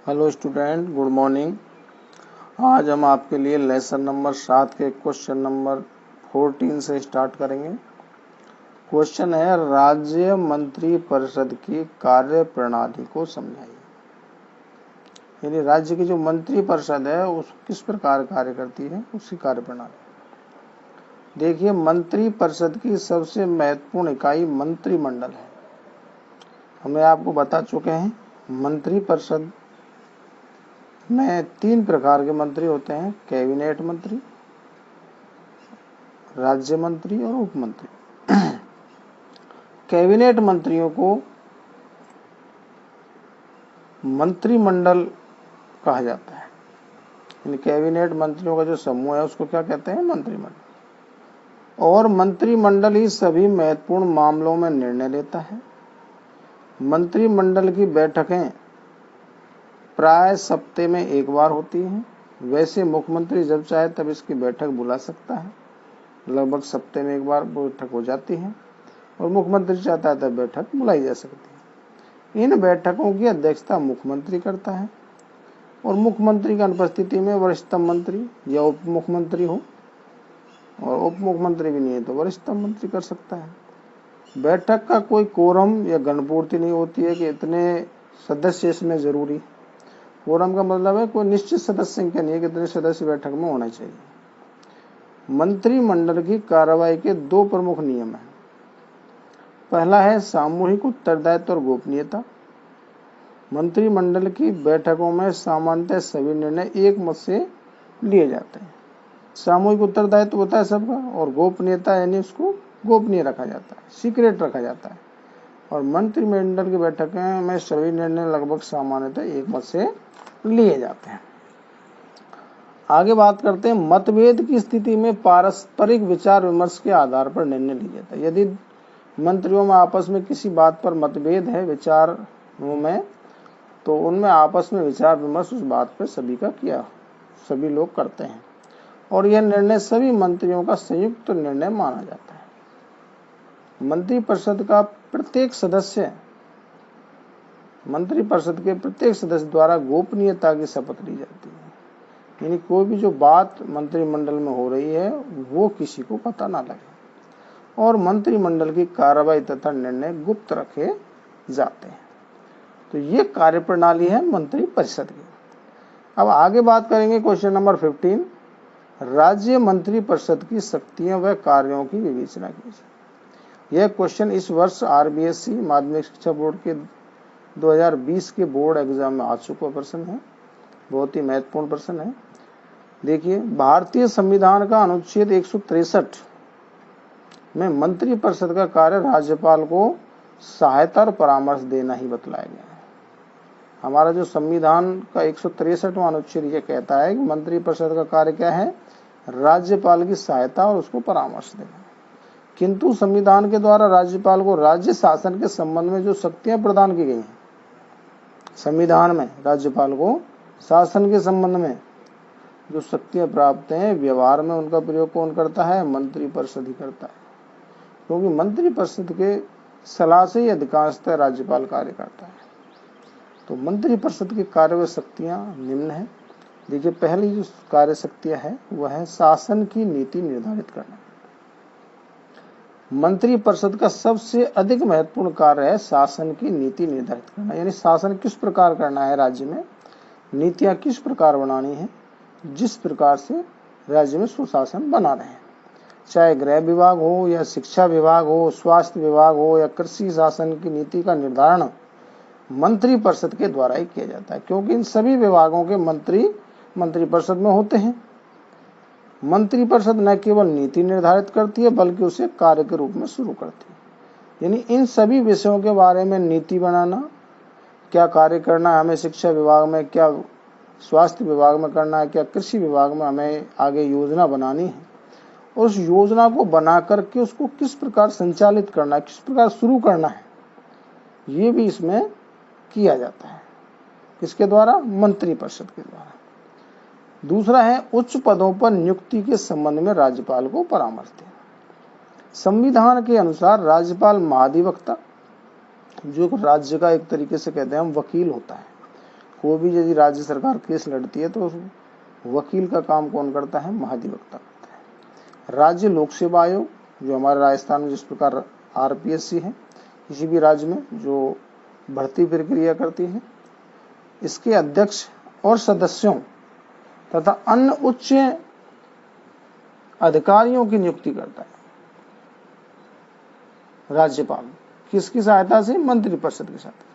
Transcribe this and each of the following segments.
Hello student, good morning. आज हम आपके लिए लेसन नंबर 7 के क्वेश्चन नंबर 14 से स्टार्ट करेंगे। क्वेश्चन है, राज्य मंत्री परिषद की कार्य प्रणाली को समझाइए। यानी राज्य की जो मंत्री परिषद है उस किस प्रकार कार्य करती है, उसकी कार्य प्रणाली। देखिए, मंत्री परिषद की सबसे महत्वपूर्ण इकाई मंत्रिमंडल है। हमें आपको बता चुके हैं, मंत्री परिषद में 3 प्रकार के मंत्री होते हैं: कैबिनेट मंत्री, राज्य मंत्री और उप मंत्री। कैबिनेट मंत्रियों को मंत्रिमंडल कहा जाता है। यानी कैबिनेट मंत्रियों का जो समूह है उसको क्या कहते हैं? मंत्रिमंडल। और मंत्रिमंडल ही सभी महत्वपूर्ण मामलों में निर्णय लेता है। मंत्रिमंडल की बैठकें प्राय सप्ताह में एक बार होती हैं। वैसे मुख्यमंत्री जब चाहे तब इसकी बैठक बुला सकता है। लगभग सप्ताह में एक बार बैठक हो जाती है और मुख्यमंत्री चाहता है तब बैठक बुलाई जा सकती है। इन बैठकों की अध्यक्षता मुख्यमंत्री करता है और मुख्यमंत्री की अनुपस्थिति में वरिष्ठतम मंत्री या उप मुख्यमंत्री हो, और उप मुख्यमंत्री भी नहीं है तो वरिष्ठतम मंत्री कर सकता है। बैठक का कोई कोरम या गणपूर्ति नहीं होती है कि इतने सदस्य इसमें जरूरी। कोरम का मतलब है कोई निश्चित सदस्य संख्या नहीं है कि इतने सदस्य बैठक में होना चाहिए। मंत्रिमंडल की कार्रवाई के 2 प्रमुख नियम हैं। पहला है सामूहिक उत्तरदायित्व और गोपनीयता। मंत्रिमंडल की बैठकों में सामान्यतः सभी निर्णय एक मत से लिए जाते हैं। सामूहिक उत्तरदायित्व होता है सबका, और गोपनीयता यानी उसको गोपनीय रखा जाता है, सीक्रेट रखा जाता है। और मंत्रिमंडल की बैठकों में सभी निर्णय लगभग सामान्यतः एक मत से लिए जाते हैं। आगे बात करते हैं, मतभेद की स्थिति में पारस्परिक विचार विमर्श के आधार पर निर्णय लिया जाता है। यदि मंत्रियों में आपस में किसी बात पर मतभेद है विचारों में, तो उनमें आपस में विचार विमर्श उस बात पर सभी लोग करते हैं और यह निर्णय सभी मंत्रियों का संयुक्त निर्णय माना जाता है। मंत्रिपरिषद के प्रत्येक सदस्य द्वारा गोपनीयता की शपथ ली जाती है। यानी कोई भी जो बात मंत्रिमंडल में हो रही है वो किसी को पता ना लगे, और मंत्रिमंडल की कार्रवाई तथा निर्णय गुप्त रखे जाते हैं। तो ये कार्यप्रणाली है मंत्रिपरिषद की। अब आगे बात करेंगे क्वेश्चन नंबर 15, राज्य मंत्रिपरिषद की शक्तियां व कार्यों की विवेचना कीजिए। यह क्वेश्चन इस वर्ष आरबीएसई माध्यमिक शिक्षा बोर्ड के 2020 के बोर्ड एग्जाम में आ चुका प्रश्न है। बहुत ही महत्वपूर्ण प्रश्न है। देखिए, भारतीय संविधान का अनुच्छेद 163 में मंत्रिपरिषद का कार्य राज्यपाल को सहायता और परामर्श देना ही बतलाया गया है। हमारा जो संविधान का 163वां अनुच्छेद ये कहता है कि मंत्रिपरिषद का कार्य क्या है? राज्यपाल की सहायता और उसको परामर्श देना। किंतु संविधान के द्वारा राज्यपाल को राज्य शासन के संबंध में जो शक्तियां प्रदान की गई हैं, संविधान में राज्यपाल को शासन के संबंध में जो शक्तियां प्राप्त हैं, व्यवहार में उनका प्रयोग कौन करता है? मंत्रिपरिषद ही करता है। क्योंकि मंत्रिपरिषद के सलाह से ही अधिकांशतः राज्यपाल कार्य करता है। तो मंत्रिपरिषद की कार्य व शक्तियां निम्न है। देखिए, पहली जो कार्य शक्तियां है वह है शासन की नीति निर्धारित करना। मंत्रिपरिषद का सबसे अधिक महत्वपूर्ण कार्य है शासन की नीति निर्धारित करना। यानी शासन किस प्रकार करना है, राज्य में नीतियां किस प्रकार बनानी है, जिस प्रकार से राज्य में सुशासन बना रहे हैं। चाहे गृह विभाग हो या शिक्षा विभाग हो, स्वास्थ्य विभाग हो या कृषि शासन की नीति का निर्धारण मंत्रिपरिषद के द्वारा ही किया जाता है। क्योंकि इन सभी विभागों के मंत्री मंत्रिपरिषद में होते हैं। मंत्रिपरिषद न केवल नीति निर्धारित करती है बल्कि उसे कार्य के रूप में शुरू करती है। यानी इन सभी विषयों के बारे में नीति बनाना, क्या कार्य करना है हमें शिक्षा विभाग में, क्या स्वास्थ्य विभाग में करना है, क्या कृषि विभाग में हमें आगे योजना बनानी है, उस योजना को बना करके उसको किस प्रकार संचालित करना है, किस प्रकार शुरू करना है, ये भी इसमें किया जाता है। किसके द्वारा? मंत्रिपरिषद के द्वारा। दूसरा है उच्च पदों पर नियुक्ति के संबंध में राज्यपाल को परामर्श देना। संविधान के अनुसार राज्यपाल महाधिवक्ता, जो राज्य का एक तरीके से कहते हैं हम वकील होता है, कोई भी यदि राज्य सरकार केस लड़ती है तो उस वकील का काम कौन करता है? महाधिवक्ता करता है। राज्य लोक सेवा आयोग, जो हमारे राजस्थान में जिस प्रकार आरपीएससी है, किसी भी राज्य में जो भर्ती प्रक्रिया करती है, इसके अध्यक्ष और सदस्यों तथा अन्य उच्च अधिकारियों की नियुक्ति करता है राज्यपाल। किसकी सहायता से? मंत्रिपरिषद की सहायता।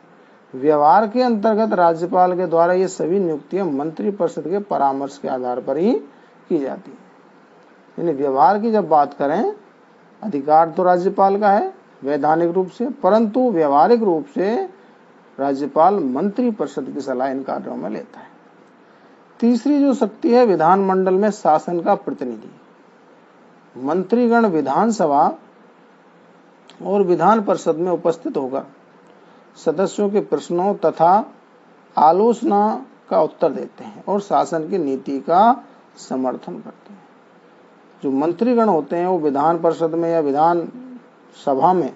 व्यवहार के अंतर्गत राज्यपाल के द्वारा ये सभी नियुक्तियां मंत्रिपरिषद के परामर्श के आधार पर ही की जाती है। यानी व्यवहार की जब बात करें, अधिकार तो राज्यपाल का है वैधानिक रूप से, परंतु व्यवहारिक रूप से राज्यपाल मंत्रिपरिषद की सलाह इन कार्यों में लेता है। तीसरी जो शक्ति है, विधानमंडल में शासन का प्रतिनिधि। मंत्रीगण विधानसभा और विधान परिषद में उपस्थित होकर सदस्यों के प्रश्नों तथा आलोचना का उत्तर देते हैं और शासन की नीति का समर्थन करते हैं। जो मंत्रीगण होते हैं वो विधान परिषद में या विधान सभा में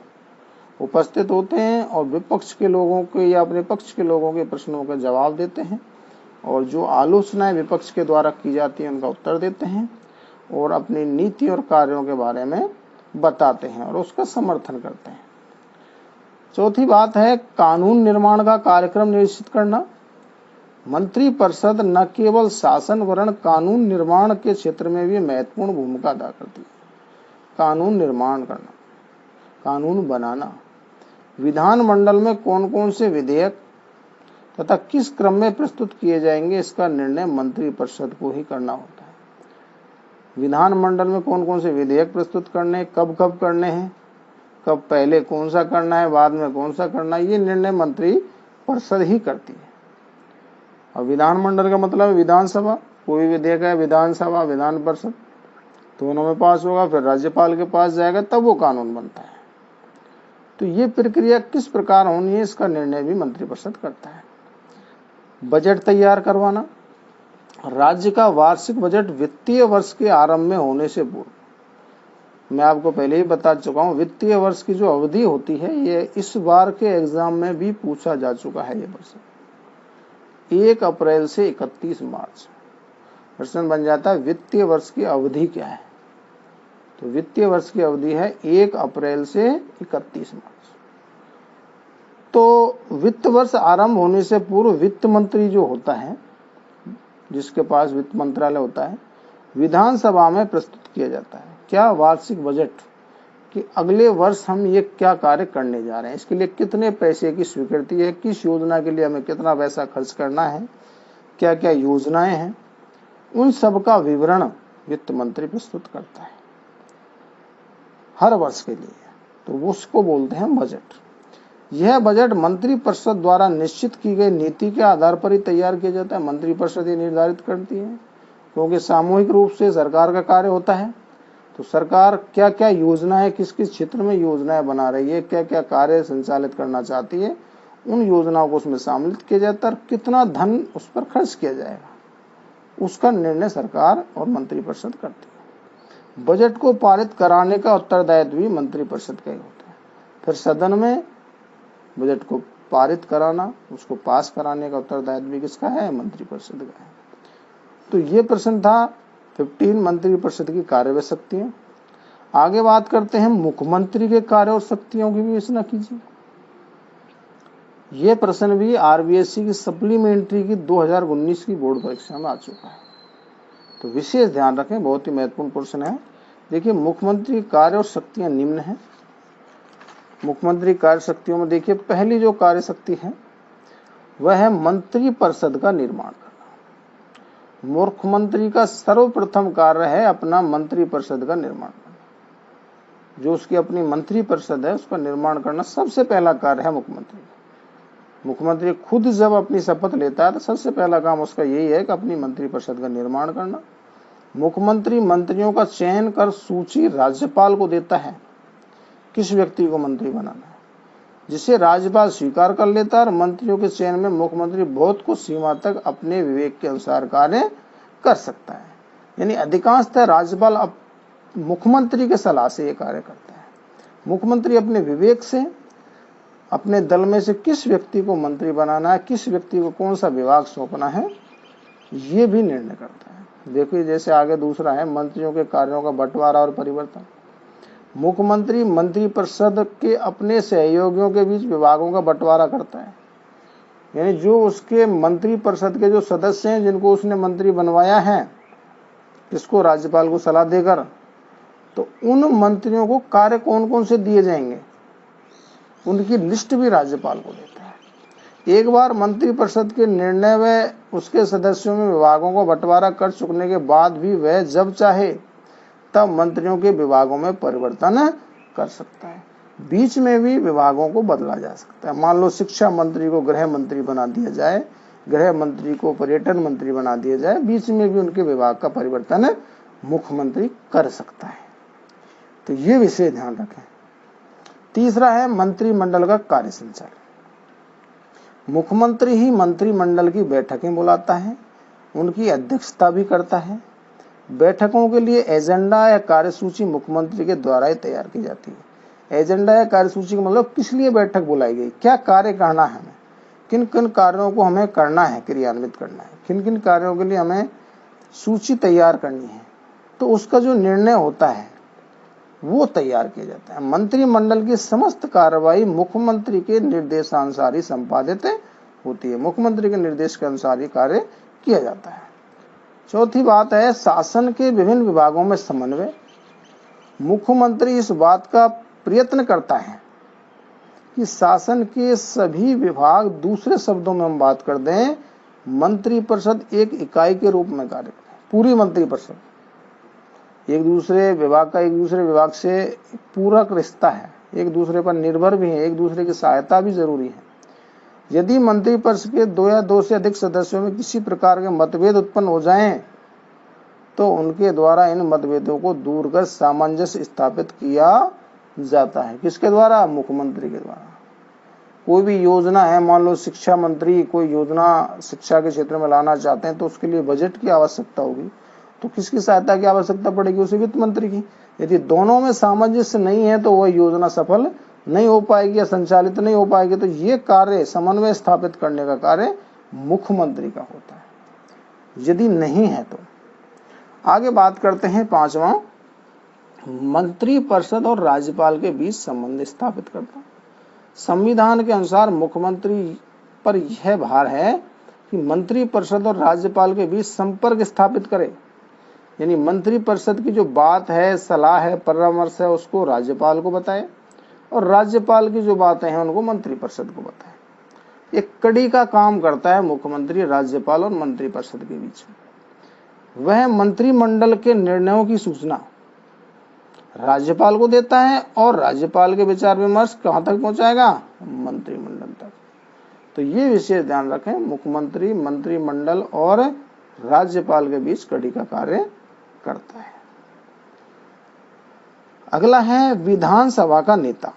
उपस्थित होते हैं और विपक्ष के लोगों के या अपने पक्ष के लोगों के प्रश्नों का जवाब देते हैं, और जो आलोचनाएं विपक्ष के द्वारा की जाती हैं उनका उत्तर देते हैं और अपनी नीति और कार्यों के बारे में बताते हैं और उसका समर्थन करते हैं। चौथी बात है कानून निर्माण का कार्यक्रम निश्चित करना। मंत्रिपरिषद न केवल शासन वरण कानून निर्माण के क्षेत्र में भी महत्वपूर्ण भूमिका अदा करती है। कानून निर्माण करना, कानून बनाना, विधानमंडल में कौन कौन से विधेयक तथा किस क्रम में प्रस्तुत किए जाएंगे, इसका निर्णय मंत्रिपरिषद को ही करना होता है। विधानमंडल में कौन कौन से विधेयक प्रस्तुत करने, कब कब करने हैं, कब पहले कौन सा करना है, बाद में कौन सा करना है, ये निर्णय मंत्रिपरिषद ही करती है। और विधानमंडल का मतलब है विधानसभा। कोई विधेयक है विधानसभा विधान परिषद दोनों में पास होगा, फिर राज्यपाल के पास जाएगा, तब वो कानून बनता है। तो ये प्रक्रिया किस प्रकार होनी है, इसका निर्णय भी मंत्रिपरिषद करता है। बजट तैयार करवाना। राज्य का वार्षिक बजट वित्तीय वर्ष के आरंभ में होने से पूर्व, मैं आपको पहले ही बता चुका हूँ, वित्तीय वर्ष की जो अवधि होती है ये इस बार के एग्जाम में भी पूछा जा चुका है। ये प्रश्न 1 अप्रैल से 31 मार्च प्रश्न बन जाता है वित्तीय वर्ष की अवधि क्या है। तो वित्तीय वर्ष की अवधि है 1 अप्रैल से 31 मार्च। तो वित्त वर्ष आरंभ होने से पूर्व वित्त मंत्री जो होता है, जिसके पास वित्त मंत्रालय होता है, विधानसभा में प्रस्तुत किया जाता है क्या? वार्षिक बजट कि अगले वर्ष हम ये क्या कार्य करने जा रहे हैं, इसके लिए कितने पैसे की स्वीकृति है, किस योजना के लिए हमें कितना पैसा खर्च करना है, क्या क्या योजनाएं हैं, उन सब का विवरण वित्त मंत्री प्रस्तुत करता है हर वर्ष के लिए। तो उसको बोलते हैं बजट। यह बजट मंत्रिपरिषद द्वारा निश्चित की गई नीति के आधार पर ही तैयार किया जाता है। मंत्रिपरिषद ये निर्धारित करती है, क्योंकि सामूहिक रूप से सरकार का कार्य होता है। तो सरकार क्या क्या योजनाएं, किस किस क्षेत्र में योजनाएं बना रही है, क्या क्या कार्य संचालित करना चाहती है, उन योजनाओं को उसमें शामिल किया जाता है। कितना धन उस पर खर्च किया जाएगा, उसका निर्णय सरकार और मंत्रिपरिषद करती है। बजट को पारित कराने का उत्तरदायित्व भी मंत्रिपरिषद का ही होता है। फिर सदन में बजट को पारित कराना, उसको पास कराने का उत्तरदायित्व भी किसका है? मंत्रिपरिषद का है। तो ये प्रश्न था 15 मंत्रिपरिषद की कार्य व शक्तियां। आगे बात करते हैं मुख्यमंत्री के कार्य और शक्तियों की विवेचना कीजिए। ये प्रश्न भी आरबीएससी की सप्लीमेंट्री की 2019 की बोर्ड परीक्षा में आ चुका है, तो विशेष ध्यान रखें, बहुत ही महत्वपूर्ण प्रश्न है। देखिए, मुख्यमंत्री कार्य और शक्तियां निम्न है। मुख्यमंत्री कार्य शक्तियों में देखिए, पहली जो कार्य शक्ति है वह है मंत्रिपरिषद का निर्माण करना। मुख्यमंत्री का सर्वप्रथम कार्य है अपना मंत्रिपरिषद का निर्माण करना। जो उसकी अपनी मंत्रिपरिषद है उसका निर्माण करना सबसे पहला कार्य है मुख्यमंत्री। मुख्यमंत्री खुद जब अपनी शपथ लेता है तो सबसे पहला काम उसका यही है कि अपनी मंत्रिपरिषद का निर्माण करना। मुख्यमंत्री मंत्रियों का चयन कर सूची राज्यपाल को देता है किस व्यक्ति को मंत्री बनाना है, जिसे राज्यपाल स्वीकार कर लेता है। और मंत्रियों के चयन में मुख्यमंत्री बहुत कुछ सीमा तक अपने विवेक के अनुसार कार्य कर सकता है। यानी अधिकांशतः राज्यपाल अब मुख्यमंत्री के सलाह से ये कार्य करता है। मुख्यमंत्री अपने विवेक से अपने दल में से किस व्यक्ति को मंत्री बनाना है, किस व्यक्ति को कौन सा विभाग सौंपना है, ये भी निर्णय करता है। देखिए जैसे आगे दूसरा है मंत्रियों के कार्यों का बंटवारा और परिवर्तन। मुख्यमंत्री मंत्रिपरिषद के अपने सहयोगियों के बीच विभागों का बंटवारा करता है, यानी जो उसके मंत्रिपरिषद के जो सदस्य हैं जिनको उसने मंत्री बनवाया है, किसको, राज्यपाल को सलाह देकर, तो उन मंत्रियों को कार्य कौन कौन से दिए जाएंगे उनकी लिस्ट भी राज्यपाल को देता है। एक बार मंत्रिपरिषद के निर्णय व उसके सदस्यों में विभागों को बंटवारा कर चुकने के बाद भी वह जब चाहे तब मंत्रियों के विभागों में परिवर्तन कर सकता है। बीच में भी विभागों को बदला जा सकता है। मान लो शिक्षा मंत्री को गृह मंत्री बना दिया जाए, गृह मंत्री को पर्यटन मंत्री बना दिया जाए, बीच में भी उनके विभाग का परिवर्तन मुख्यमंत्री कर सकता है। तो ये विषय ध्यान रखें। तीसरा है मंत्रिमंडल का कार्य संचालन। मुख्यमंत्री ही मंत्रिमंडल की बैठकें बुलाता है, उनकी अध्यक्षता भी करता है। बैठकों के लिए एजेंडा या कार्यसूची मुख्यमंत्री के द्वारा ही तैयार की जाती है। एजेंडा या कार्यसूची का मतलब किस लिए बैठक बुलाई गई, क्या कार्य करना है, हमें किन किन कार्यों को हमें करना है, क्रियान्वित करना है, किन किन कार्यों के लिए हमें सूची तैयार करनी है, तो उसका जो निर्णय होता है वो तैयार किया जाता है। मंत्रिमंडल की समस्त कार्रवाई मुख्यमंत्री के निर्देशानुसार ही संपादित होती है। मुख्यमंत्री के निर्देश के अनुसार ही कार्य किया जाता है। चौथी बात है शासन के विभिन्न विभागों में समन्वय। मुख्यमंत्री इस बात का प्रयत्न करता है कि शासन के सभी विभाग, दूसरे शब्दों में हम बात कर दें, मंत्रिपरिषद एक इकाई के रूप में कार्य करें। पूरी मंत्रिपरिषद एक दूसरे विभाग का एक दूसरे विभाग से पूरक रिश्ता है, एक दूसरे पर निर्भर भी है, एक दूसरे की सहायता भी जरूरी है। यदि मंत्रिपरिषद के 2 या 2 से अधिक सदस्यों में किसी प्रकार के मतभेद उत्पन्न हो जाएं, तो उनके द्वारा इन मतभेदों को दूर कर सामंजस्य स्थापित किया जाता है। किसके द्वारा, मुख्यमंत्री के द्वारा। कोई भी योजना है, मान लो शिक्षा मंत्री कोई योजना शिक्षा के क्षेत्र में लाना चाहते हैं, तो उसके लिए बजट की आवश्यकता होगी, तो किसकी सहायता की आवश्यकता पड़ेगी, उसे वित्त मंत्री की। यदि दोनों में सामंजस्य नहीं है तो वह योजना सफल नहीं हो पाएगी या संचालित नहीं हो पाएगी। तो ये कार्य, समन्वय स्थापित करने का कार्य मुख्यमंत्री का होता है। यदि नहीं है तो आगे बात करते हैं। 5वां, मंत्रिपरिषद और राज्यपाल के बीच संबंध स्थापित करना। संविधान के अनुसार मुख्यमंत्री पर यह भार है कि मंत्रिपरिषद और राज्यपाल के बीच संपर्क स्थापित करे, यानी मंत्रिपरिषद की जो बात है, सलाह है, परामर्श है, उसको राज्यपाल को बताए और राज्यपाल की जो बातें हैं उनको मंत्रिपरिषद को बताए। एक कड़ी का काम करता है मुख्यमंत्री राज्यपाल और मंत्रिपरिषद के बीच। वह मंत्रिमंडल के निर्णयों की सूचना राज्यपाल को देता है और राज्यपाल के विचार विमर्श कहां तक पहुंचाएगा, मंत्रिमंडल तक। तो ये विशेष ध्यान रखें, मुख्यमंत्री मंत्रिमंडल और राज्यपाल के बीच कड़ी का कार्य करता है। अगला है विधानसभा का नेता।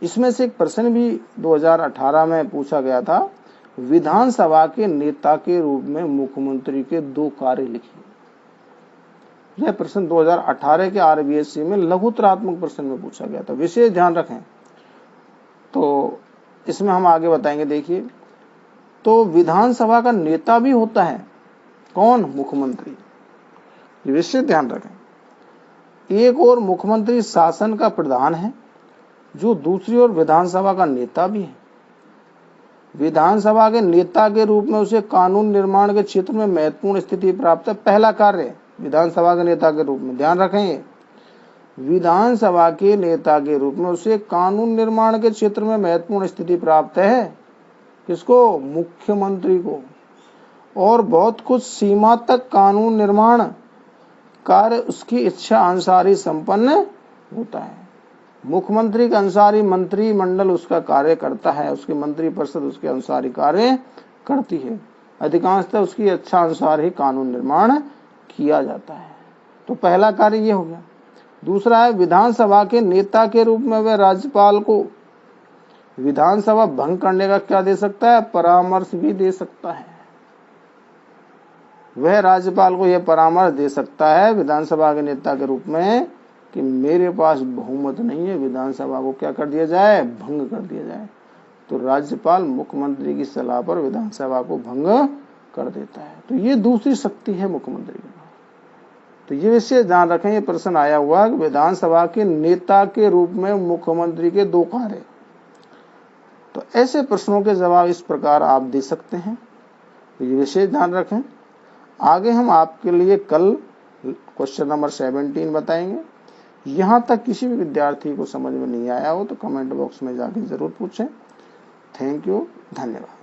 इसमें से एक प्रश्न भी 2018 में पूछा गया था। विधानसभा के नेता के रूप में मुख्यमंत्री के 2 कार्य लिखिए। यह प्रश्न 2018 के आरबीएससी में लघुत्तरात्मक प्रश्न में पूछा गया था। विशेष ध्यान रखें, तो इसमें हम आगे बताएंगे। देखिए, तो विधानसभा का नेता भी होता है कौन, मुख्यमंत्री। विशेष ध्यान रखें, एक और मुख्यमंत्री शासन का प्रधान है, जो दूसरी ओर विधानसभा का नेता भी है। विधानसभा के नेता के रूप में उसे कानून निर्माण के क्षेत्र में महत्वपूर्ण स्थिति प्राप्त है। पहला कार्य विधानसभा के नेता के रूप में, ध्यान रखें, विधानसभा के नेता के रूप में उसे कानून निर्माण के क्षेत्र में महत्वपूर्ण स्थिति प्राप्त है। किसको, मुख्यमंत्री को। और बहुत कुछ सीमा तक कानून निर्माण कार्य उसकी इच्छा अनुसार ही संपन्न होता है। मुख्यमंत्री के अनुसार ही मंत्रिमंडल उसका कार्य करता है, उसकी मंत्रिपरिषद उसके अनुसार ही कार्य करती है। अधिकांशतः उसकी इच्छा अनुसार ही कानून निर्माण किया जाता है। तो पहला कार्य ये हो गया। दूसरा है विधानसभा के नेता के रूप में वह राज्यपाल को विधानसभा भंग करने का क्या दे सकता है, परामर्श भी दे सकता है। वह राज्यपाल को यह परामर्श दे सकता है विधानसभा के नेता के रूप में कि मेरे पास बहुमत नहीं है, विधानसभा को क्या कर दिया जाए, भंग कर दिया जाए। तो राज्यपाल मुख्यमंत्री की सलाह पर विधानसभा को भंग कर देता है। तो ये दूसरी शक्ति है मुख्यमंत्री के पास। तो ये विषय ध्यान रखें, ये प्रश्न आया हुआ कि विधानसभा के नेता के रूप में मुख्यमंत्री के 2 कार्य। तो ऐसे प्रश्नों के जवाब इस प्रकार आप दे सकते हैं। तो ये विषय ध्यान रखें। आगे हम आपके लिए कल क्वेश्चन नंबर 17 बताएंगे। यहाँ तक किसी भी विद्यार्थी को समझ में नहीं आया हो तो कमेंट बॉक्स में जाके जरूर पूछें। थैंक यू, धन्यवाद।